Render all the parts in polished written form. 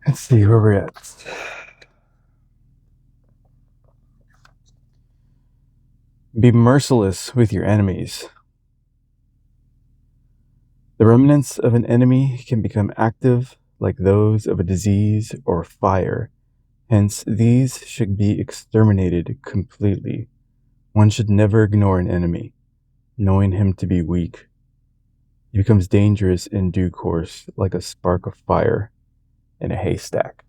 Let's see where we're at. Be merciless with your enemies. The remnants of an enemy can become active like those of a disease or fire. Hence, these should be exterminated completely. One should never ignore an enemy, knowing him to be weak. He becomes dangerous in due course, like a spark of fire in a haystack.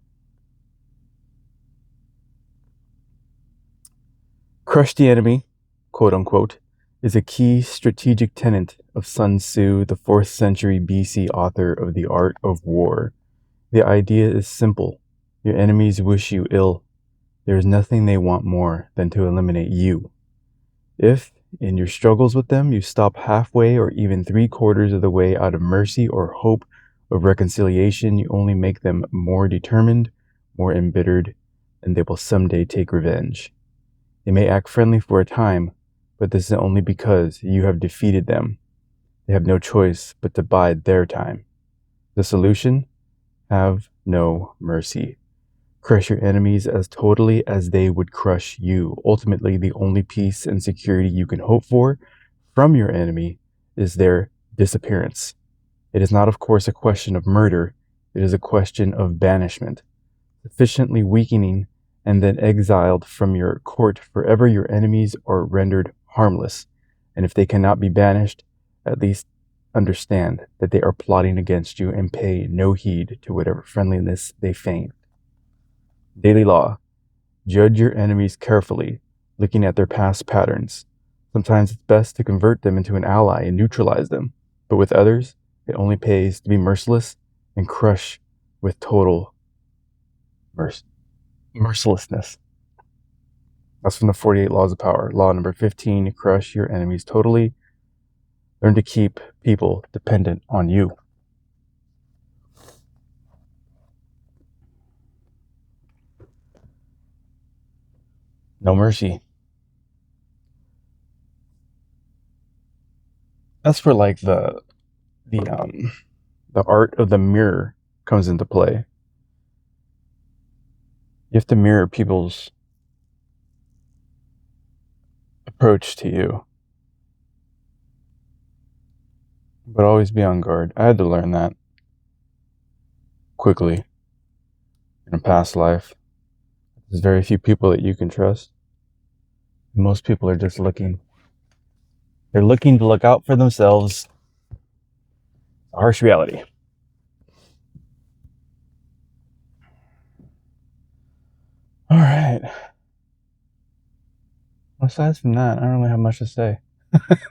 Crush the enemy, quote unquote, is a key strategic tenet of Sun Tzu, the 4th century BC author of The Art of War. The idea is simple. Your enemies wish you ill. There is nothing they want more than to eliminate you. If, in your struggles with them, you stop halfway or even 3/4 of the way out of mercy or hope of reconciliation, you only make them more determined, more embittered, and they will someday take revenge. They may act friendly for a time, but this is only because you have defeated them. They have no choice but to bide their time. The solution? Have no mercy. Crush your enemies as totally as they would crush you. Ultimately, the only peace and security you can hope for from your enemy is their disappearance. It is not, of course, a question of murder. It is a question of banishment. Sufficiently weakening and then exiled from your court forever, your enemies are rendered harmless. And if they cannot be banished, at least understand that they are plotting against you and pay no heed to whatever friendliness they feign. Daily law. Judge your enemies carefully, looking at their past patterns. Sometimes it's best to convert them into an ally and neutralize them, but with others, it only pays to be merciless and crush with total mercilessness. That's from the 48 Laws of Power. Law number 15, crush your enemies totally. Learn to keep people dependent on you. No mercy. That's where like the art of the mirror comes into play. You have to mirror people's approach to you, but always be on guard. I had to learn that quickly in a past life. There's very few people that you can trust. Most people are just looking. They're looking to look out for themselves. A harsh reality. All right. Aside from that, I don't really have much to say. Let's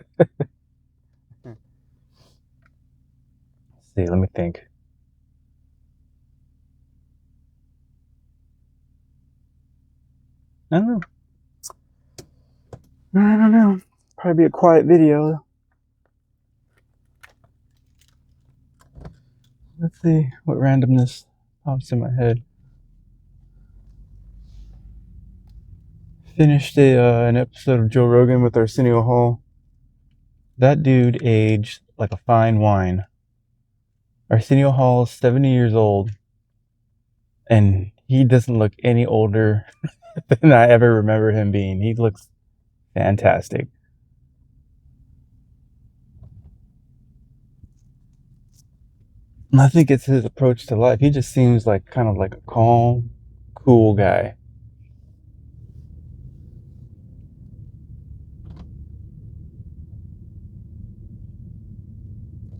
see, let me think. I don't know. I don't know. Probably be a quiet video. Let's see what randomness pops in my head. Finished an episode of Joe Rogan with Arsenio Hall. That dude aged like a fine wine. Arsenio Hall is 70 years old, and he doesn't look any older than I ever remember him being. He looks fantastic. And I think it's his approach to life. He just seems like kind of like a calm, cool guy.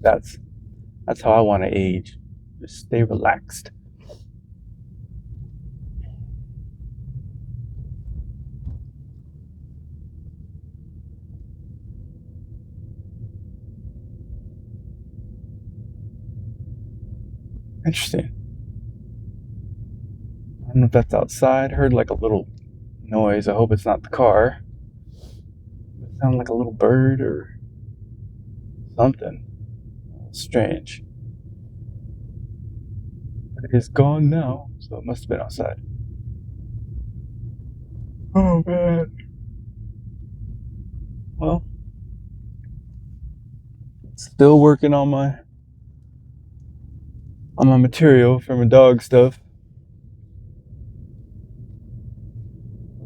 That's how I want to age. Just stay relaxed. Interesting. I don't know if that's outside. I heard like a little noise. I hope it's not the car. It sounded like a little bird or something. Strange. But it is gone now, so it must have been outside. Oh man. Well, still working on my on my material for my dog stuff.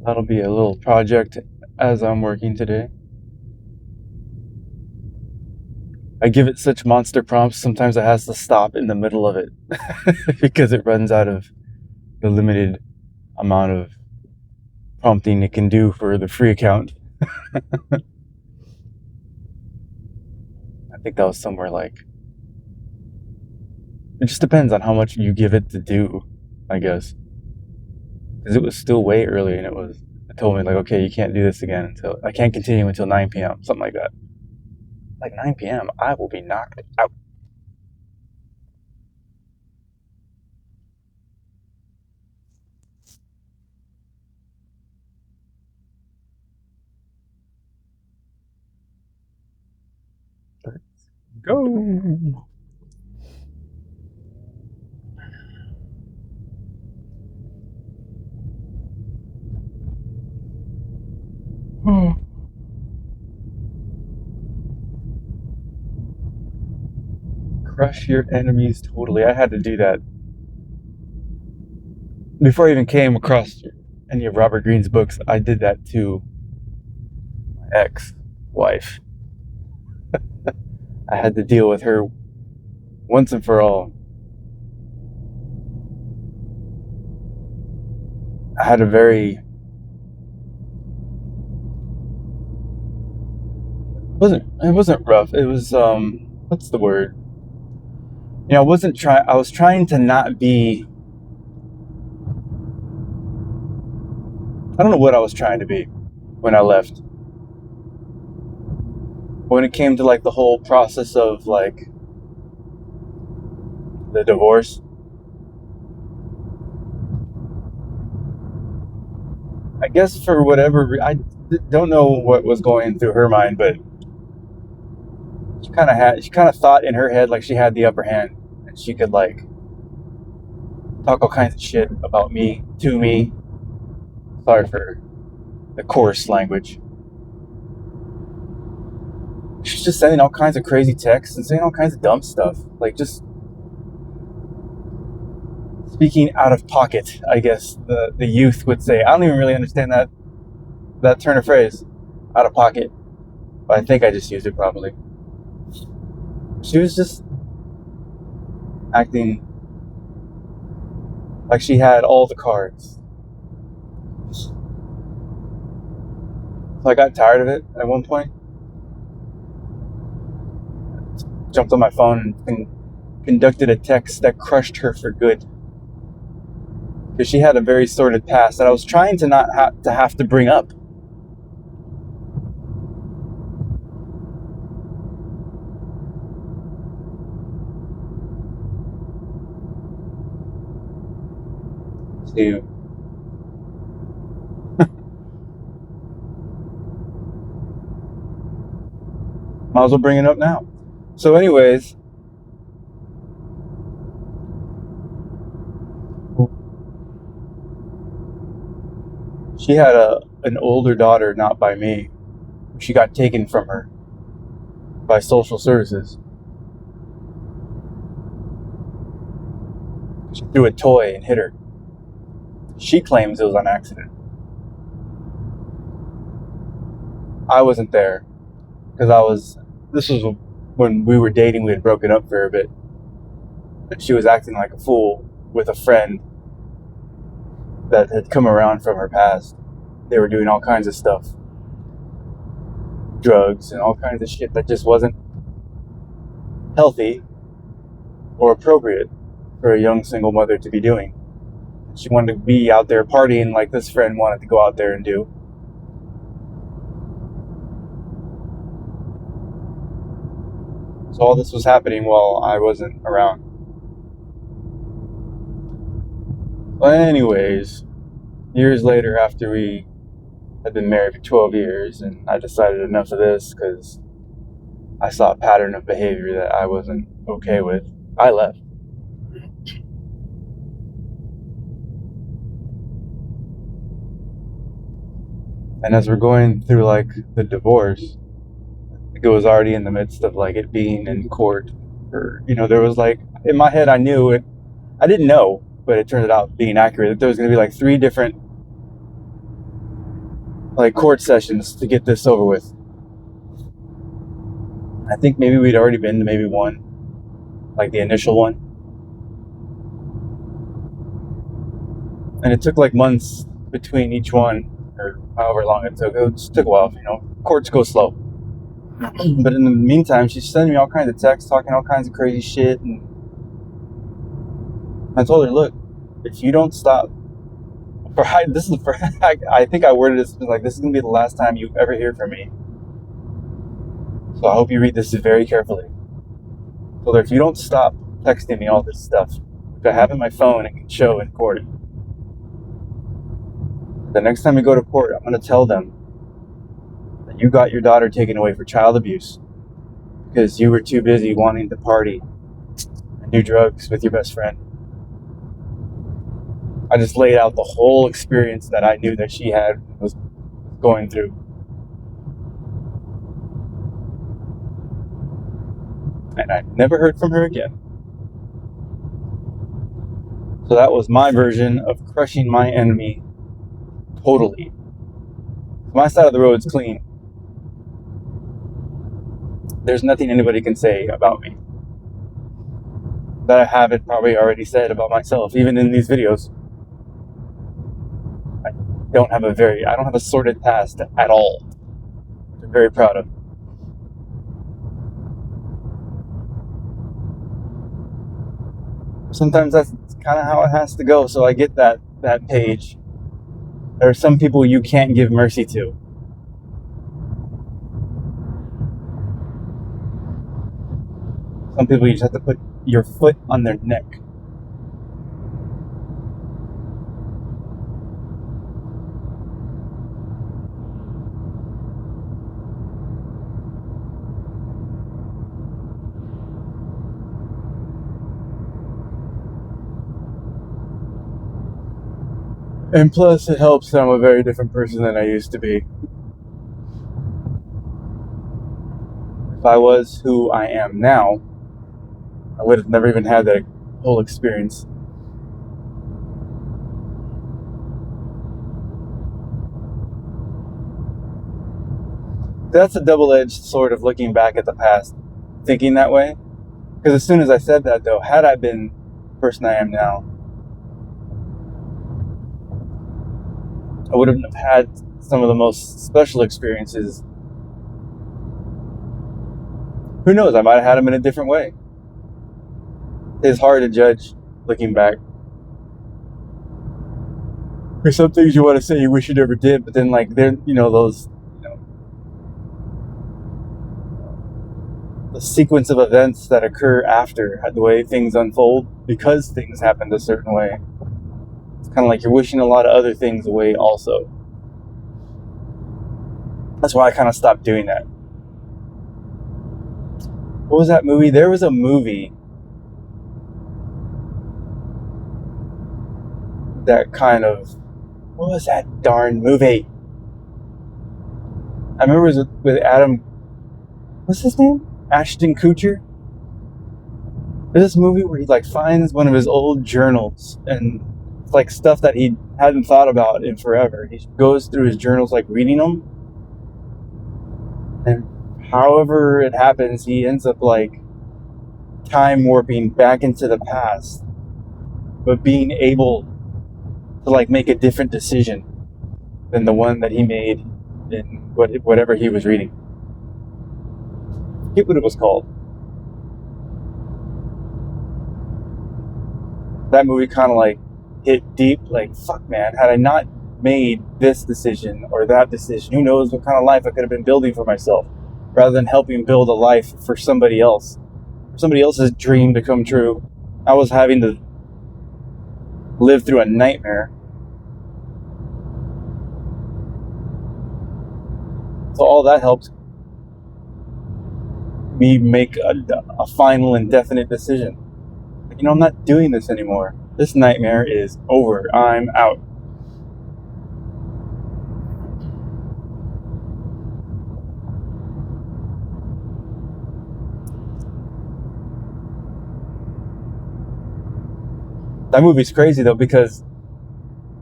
That'll be a little project as I'm working today. I give it such monster prompts, sometimes it has to stop in the middle of it because it runs out of the limited amount of prompting it can do for the free account. I think that was somewhere like, it just depends on how much you give it to do, I guess. Because it was still way early and it told me like, okay, you can't do this again until, I can't continue until 9 p.m., something like that. Like 9 p.m., I will be knocked out. Go. Crush your enemies totally. I had to do that before I even came across any of Robert Greene's books. I did that to my ex-wife. I had to deal with her once and for all. I had a very it wasn't rough. It was what's the word? I was trying to not be, I don't know what I was trying to be when I left. When it came to like the whole process of like the divorce, I guess for whatever I don't know what was going through her mind, but she kind of thought in her head like she had the upper hand and she could like talk all kinds of shit about me to me. Sorry for the coarse language. She's just sending all kinds of crazy texts and saying all kinds of dumb stuff, like just speaking out of pocket, I guess the youth would say. I don't even really understand that turn of phrase, out of pocket, but I think I just used it properly. She was just acting like she had all the cards. So I got tired of it at one point. Jumped on my phone and conducted a text that crushed her for good. Because she had a very sordid past that I was trying to not have to bring up. To might as well bring it up now. So anyways, she had an older daughter, not by me. She got taken from her by social services. She threw a toy and hit her. She claims it was on accident. I wasn't there because this was when we were dating. We had broken up for a bit. And she was acting like a fool with a friend that had come around from her past. They were doing all kinds of stuff, drugs and all kinds of shit that just wasn't healthy or appropriate for a young single mother to be doing. She wanted to be out there partying like this friend wanted to go out there and do. So all this was happening while I wasn't around. But anyways, years later, after we had been married for 12 years, and I decided enough of this because I saw a pattern of behavior that I wasn't okay with, I left. And as we're going through like the divorce, it was already in the midst of like it being in court, or there was like, in my head, I knew it. I didn't know, but it turned out being accurate, that there was going to be like 3 different like court sessions to get this over with. I think maybe we'd already been to maybe one, like the initial one. And it took like months between each one, or however long it took. It just took a while, you know. Courts go slow. But in the meantime, she's sending me all kinds of texts, talking all kinds of crazy shit. And I told her, look, if you don't stop, this is the first, I think I worded this like, this is going to be the last time you ever hear from me. So I hope you read this very carefully. So if you don't stop texting me all this stuff, which I have in my phone and can show in court, the next time you go to court, I'm going to tell them that you got your daughter taken away for child abuse because you were too busy wanting to party and do drugs with your best friend. I just laid out the whole experience that I knew that she was going through. And I never heard from her again. So that was my version of crushing my enemy totally. My side of the road's clean. There's nothing anybody can say about me that I haven't probably already said about myself, even in these videos. I don't have a sordid past at all, which I'm very proud of. Sometimes that's kind of how it has to go, so I get that page. There are some people you can't give mercy to. Some people you just have to put your foot on their neck. And plus, it helps that I'm a very different person than I used to be. If I was who I am now, I would have never even had that whole experience. That's a double-edged sword of looking back at the past, thinking that way. Because as soon as I said that, though, had I been the person I am now, I wouldn't have had some of the most special experiences. Who knows? I might have had them in a different way. It's hard to judge looking back. There's some things you want to say you wish you never did, but then like those, the sequence of events that occur after the way things unfold because things happened a certain way. It's kind of like you're wishing a lot of other things away also. That's why I kind of stopped doing that. What was that movie? There was a movie that kind of... What was that darn movie? I remember it was with Adam... What's his name? Ashton Kutcher? There's this movie where he like finds one of his old journals and it's like stuff that he hadn't thought about in forever. He goes through his journals like reading them. And however it happens, he ends up like time warping back into the past, but being able to like make a different decision than the one that he made in whatever he was reading. I forget what it was called. That movie kind of like hit deep, like, fuck man, had I not made this decision or that decision, who knows what kind of life I could have been building for myself, rather than helping build a life for somebody else, for somebody else's dream to come true. I was having to live through a nightmare. So all that helped me make a final and definite decision. Like, I'm not doing this anymore. This nightmare is over. I'm out. That movie's crazy though, because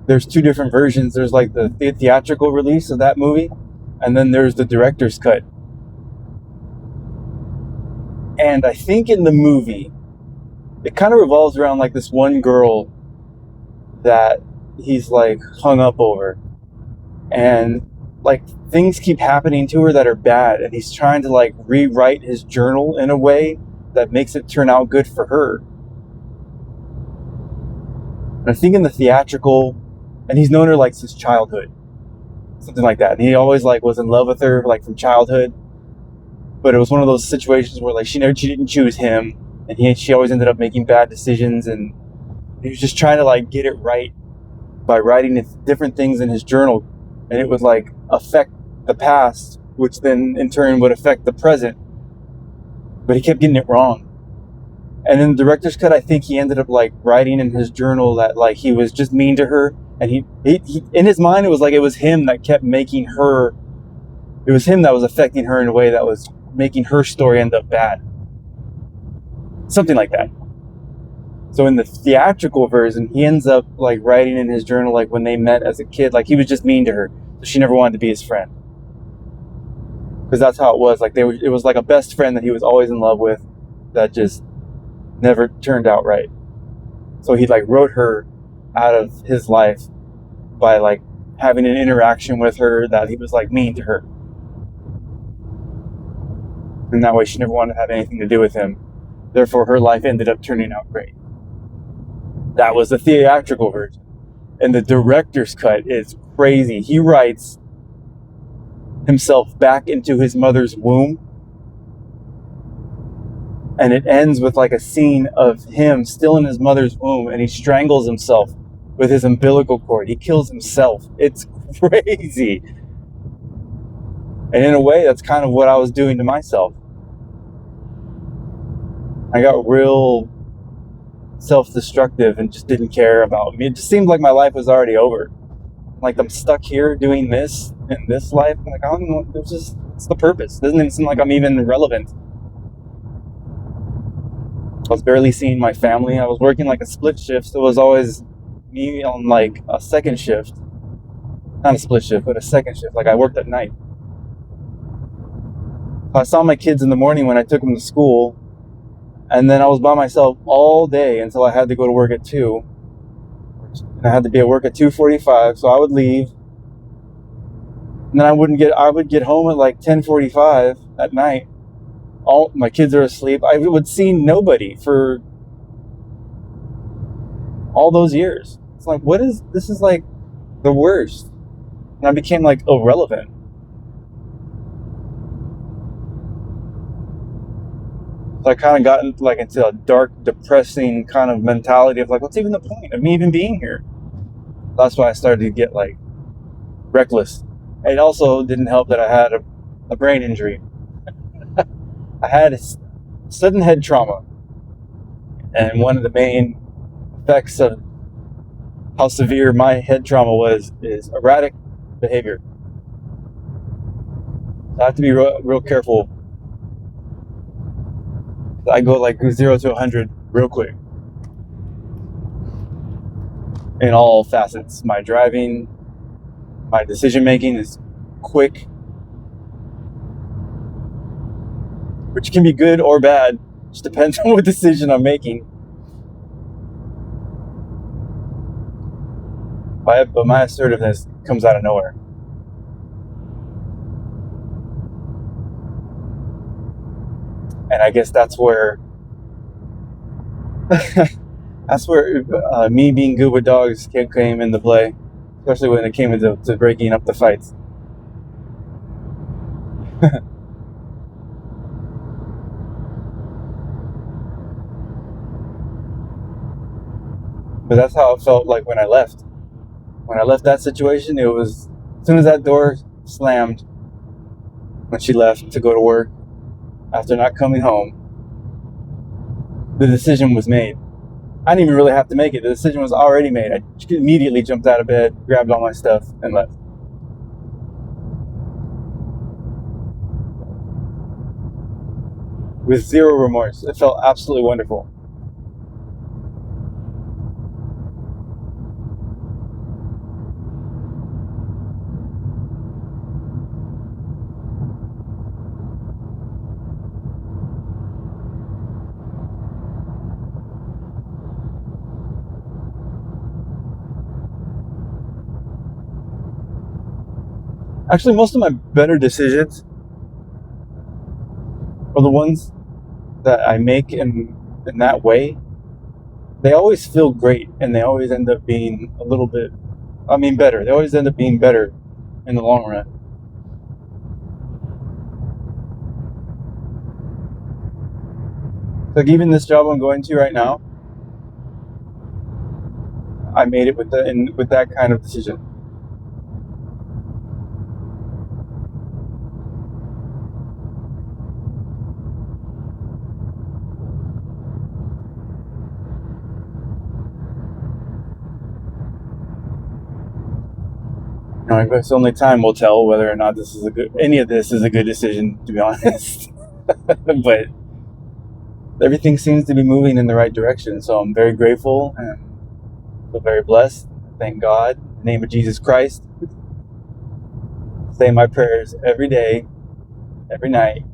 there's two different versions. There's like the theatrical release of that movie, and then there's the director's cut. And I think in the movie, it kind of revolves around like this one girl that he's like hung up over, and like things keep happening to her that are bad, and he's trying to like rewrite his journal in a way that makes it turn out good for her. And I think in the theatrical, and he's known her like since childhood, something like that. And he always like was in love with her like from childhood, but it was one of those situations where like she didn't choose him, and she always ended up making bad decisions, and he was just trying to like get it right by writing different things in his journal, and it would like affect the past, which then in turn would affect the present. But he kept getting it wrong. And in the director's cut, I think he ended up like writing in his journal that like he was just mean to her, and he in his mind it was like it was him that kept making her. It was him that was affecting her in a way that was making her story end up bad. Something like that. So in the theatrical version, he ends up like writing in his journal like when they met as a kid, like he was just mean to her, so she never wanted to be his friend. Because that's how it was. Like it was like a best friend that he was always in love with, that just never turned out right. So he like wrote her out of his life by like having an interaction with her that he was like mean to her. And that way she never wanted to have anything to do with him. Therefore her life ended up turning out great. That was the theatrical version. And the director's cut is crazy. He writes himself back into his mother's womb, and it ends with like a scene of him still in his mother's womb, and he strangles himself with his umbilical cord. He kills himself. It's crazy. And in a way, that's kind of what I was doing to myself. I got real self-destructive and just didn't care about me. It just seemed like my life was already over. Like I'm stuck here doing this in this life. I'm like, I don't know, it's the purpose. It doesn't even seem like I'm even relevant. I was barely seeing my family. I was working like a split shift, so it was always me on like a second shift. Not a split shift, but a second shift. Like I worked at night. I saw my kids in the morning when I took them to school, and then I was by myself all day until I had to go to work at 2. And I had to be at work at 2:45, so I would leave. And then I would get home at like 10:45 at night. All my kids are asleep. I would see nobody for all those years. It's like, this is like the worst. And I became like irrelevant. So I kind of got into a dark, depressing kind of mentality of like, what's even the point of me even being here? That's why I started to get like reckless. It also didn't help that I had a brain injury. I had a sudden head trauma, and one of the main effects of how severe my head trauma was is erratic behavior. So I have to be real careful. I go like 0 to 100 real quick in all facets. My driving, my decision making is quick, which can be good or bad. Just depends on what decision I'm making. But my assertiveness comes out of nowhere. And I guess that's where me being good with dogs came into play, especially when it came into breaking up the fights. But that's how it felt like when I left. When I left that situation, it was as soon as that door slammed, when she left to go to work after not coming home, the decision was made. I didn't even really have to make it. The decision was already made. I immediately jumped out of bed, grabbed all my stuff, and left. With zero remorse. It felt absolutely wonderful. Actually, most of my better decisions are the ones that I make in that way. They always feel great, and they always end up being a little bit, better. They always end up being better in the long run. Like even this job I'm going to right now, I made it with that kind of decision. I guess only time will tell whether or not any of this is a good decision, to be honest. But everything seems to be moving in the right direction, so I'm very grateful and feel very blessed. Thank God. In the name of Jesus Christ. Say my prayers every day, every night,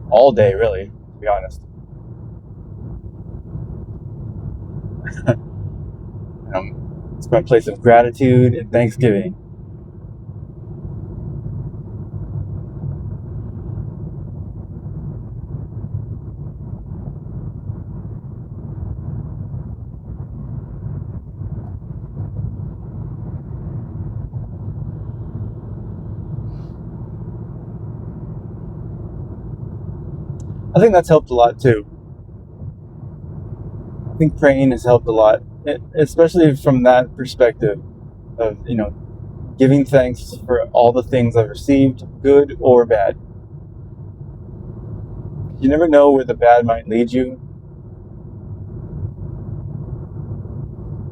all day, really, to be honest. It's my place of gratitude and thanksgiving. I think that's helped a lot too. I think praying has helped a lot, especially from that perspective of, giving thanks for all the things I've received, good or bad. You never know where the bad might lead you,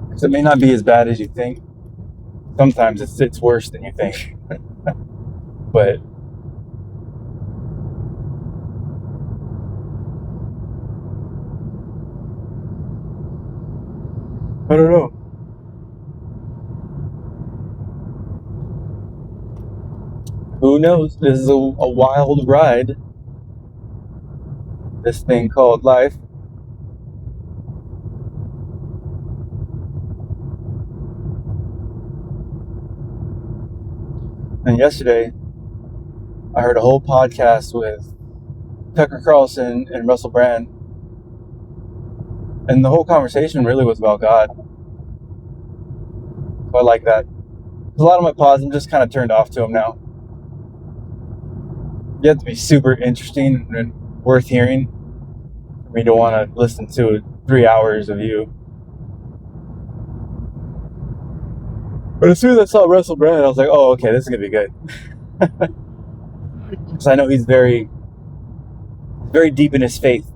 because it may not be as bad as you think. Sometimes it's worse than you think. But I don't know. Who knows? This is a wild ride. This thing called life. And yesterday, I heard a whole podcast with Tucker Carlson and Russell Brand, and the whole conversation really was about God. So I like that. A lot of my pods, I'm just kind of turned off to them now. You have to be super interesting and worth hearing for me to want to listen to 3 hours of you. But as soon as I saw Russell Brand, I was like, oh, okay, this is going to be good. Because I know he's very, very deep in his faith.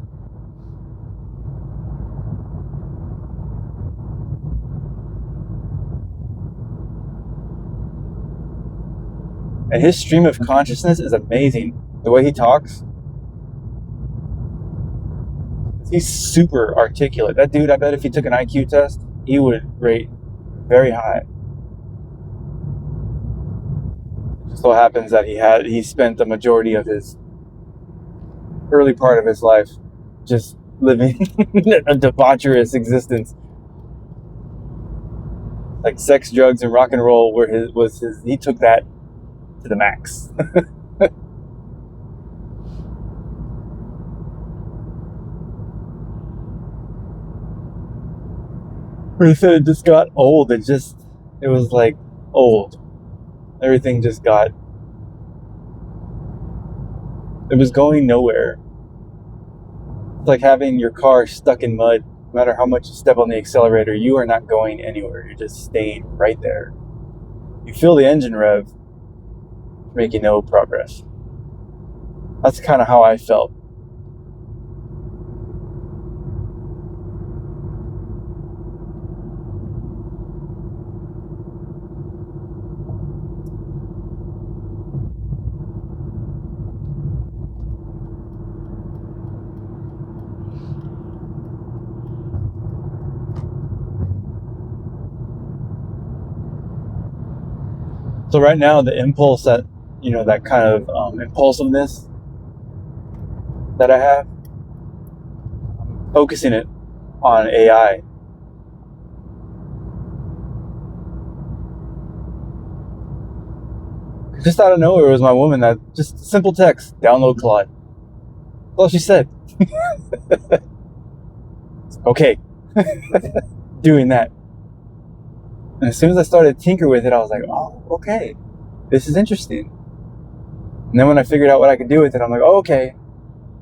And his stream of consciousness is amazing. The way he talks. He's super articulate. That dude, I bet if he took an IQ test, he would rate very high. It just so happens that he spent the majority of his early part of his life just living a debaucherous existence. Like sex, drugs, and rock and roll he took that to the max. Where he said it just got old. It was like old. Everything just got, it was going nowhere. It's like having your car stuck in mud. No matter how much you step on the accelerator, you are not going anywhere. You're just staying right there. You feel the engine rev, making no progress. That's kind of how I felt. So right now, the impulse that kind of impulsiveness that I have, I'm focusing it on AI. Just out of nowhere, it was my woman that just simple text, download Claude. That's all she said. Okay, doing that. And as soon as I started to tinker with it, I was like, oh, okay, this is interesting. And then when I figured out what I could do with it, I'm like, oh, okay,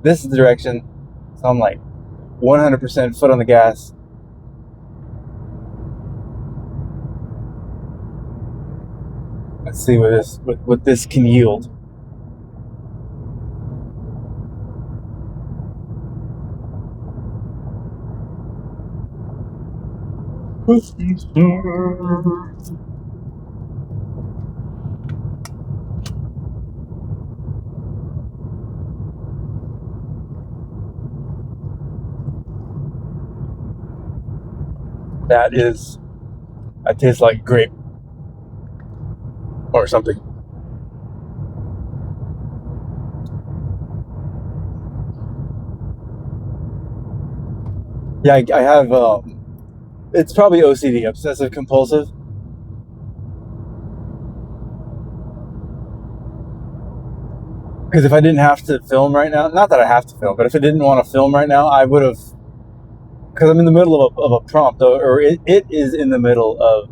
this is the direction. So I'm like 100% foot on the gas. Let's see what this can yield. That tastes like grape or something. Yeah, I have, it's probably OCD, obsessive compulsive. Because if I didn't have to film right now, not that I have to film, but if I didn't want to film right now, I would have, because I'm in the middle of a prompt, or it is in the middle of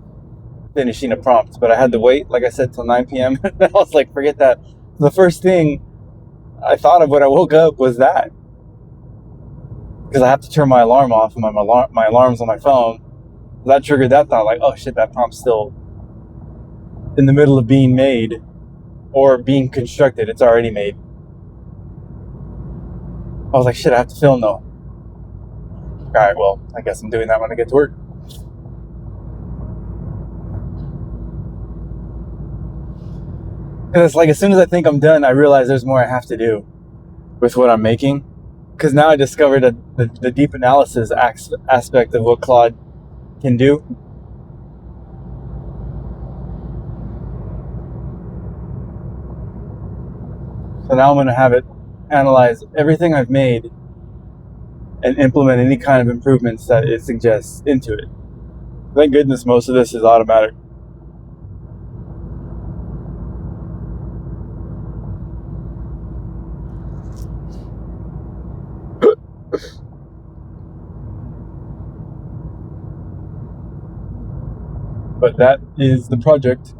finishing a prompt, but I had to wait, like I said, till 9 p.m. I was like, forget that. The first thing I thought of when I woke up was that. Because I have to turn my alarm off, and my alarm's on my phone. That triggered that thought, like, oh shit, that prompt's still in the middle of being made or being constructed. It's already made. I was like, shit, I have to film though. Alright, well, I guess I'm doing that when I get to work. Because it's like, as soon as I think I'm done, I realize there's more I have to do with what I'm making. Because now I discovered the deep analysis aspect of what Claude can do. So now I'm going to have it analyze everything I've made and implement any kind of improvements that it suggests into it. Thank goodness most of this is automatic. But that is the project.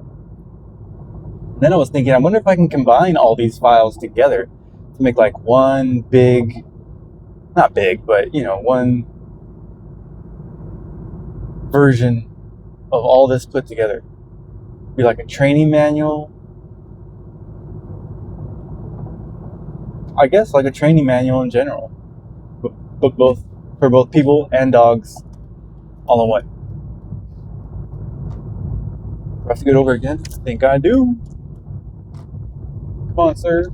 Then I was thinking, I wonder if I can combine all these files together to make like one big, not big, but one version of all this put together. Be like a training manual. I guess like a training manual in general, but both for both people and dogs, all in one. Do I have to get over again? I think I do. Come on, sir.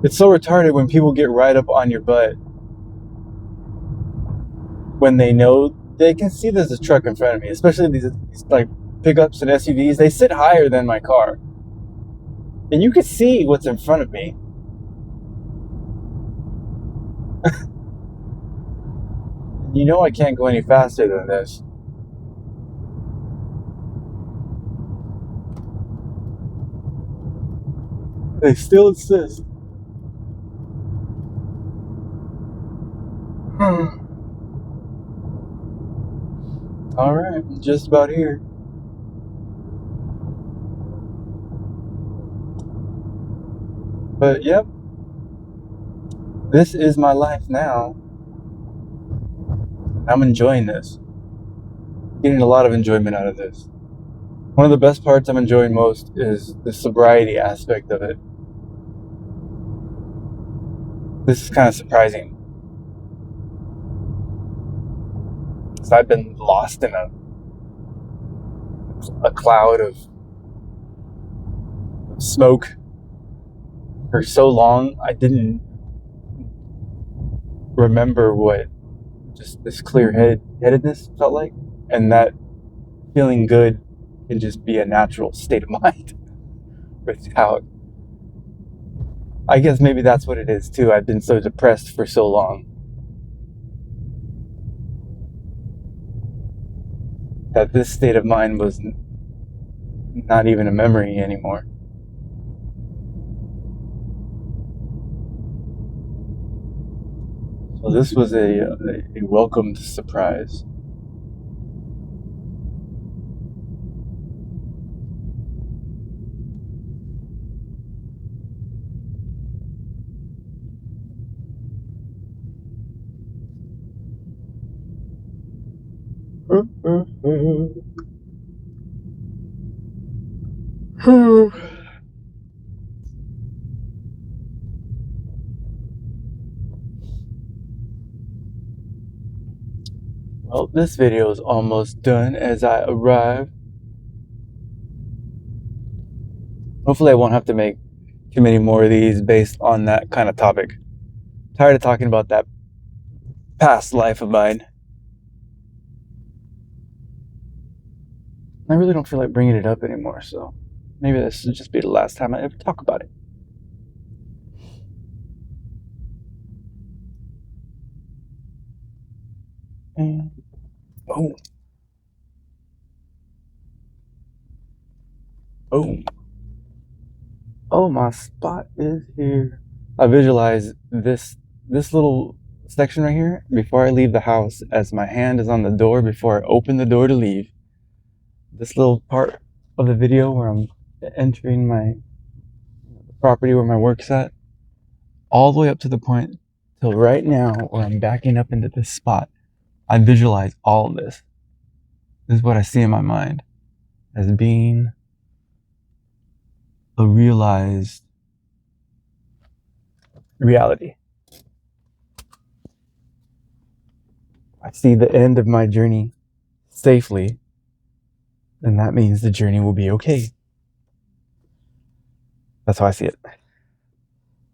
It's so retarded when people get right up on your butt when they know they can see there's a truck in front of me, especially these like pickups and SUVs. They sit higher than my car, and you can see what's in front of me. You know I can't go any faster than this. They still insist. All right, just about here. But yep, This is my life now. I'm enjoying this. Getting a lot of enjoyment out of this. One of the best parts I'm enjoying most is the sobriety aspect of it. This is kind of surprising. Because I've been lost in a cloud of smoke for so long, I didn't remember what just this clear-headedness felt like. And that feeling good can just be a natural state of mind without. I guess maybe that's what it is too. I've been so depressed for so long that this state of mind was not even a memory anymore. So this was a welcomed surprise. Well, this video is almost done as I arrive. Hopefully I won't have to make too many more of these based on that kind of topic. Tired of talking about that past life of mine. I really don't feel like bringing it up anymore, so maybe this will just be the last time I ever talk about it. And boom. Boom. Oh, my spot is here. I visualize this little section right here before I leave the house, as my hand is on the door before I open the door to leave. This little part of the video where I'm entering my property where my work's at, all the way up to the point till right now where I'm backing up into this spot. I visualize all of this. This is what I see in my mind as being a realized reality. I see the end of my journey safely, and that means the journey will be okay. That's how I see it.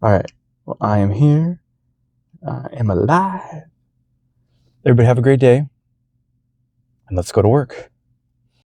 All right. Well, I am here. I am alive. Everybody have a great day, and let's go to work.